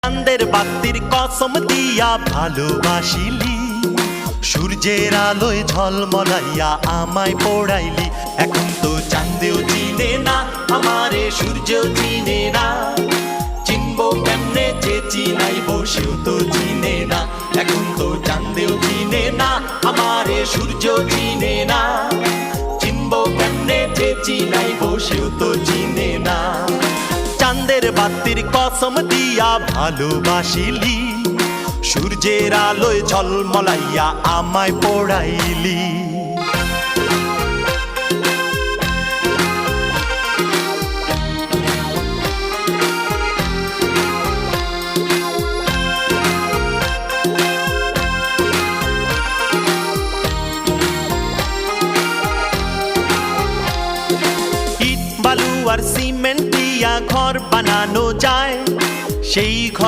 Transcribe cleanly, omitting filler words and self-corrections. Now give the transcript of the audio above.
চাঁদের বাতির কসম দিয়া ভালোবাসিলি, সূর্যের আলোয় ঝলমলাইয়া আমায় পোড়াইলি। এখন তো চাঁদেও চিনে না আমারে, সূর্যও চিনে না, চিনবো কেমনে যে চিনাইবো সেও তো চিনে না। এখন তো চাঁদেও চিনে না আমারে, সূর্যও চিনে না, চিনবো কেমনে যে চিনাইবো সেও তো চিনে না। চাঁদের বাতির কসম দিয়া ভালোবাসিলি, সূর্যের আলোয় ঝলমলাইয়া আমায় পোড়াইলি। ইট বালু আর সিমেন্ট দিয়া ঘর বানানো যায়, সেই ঘরে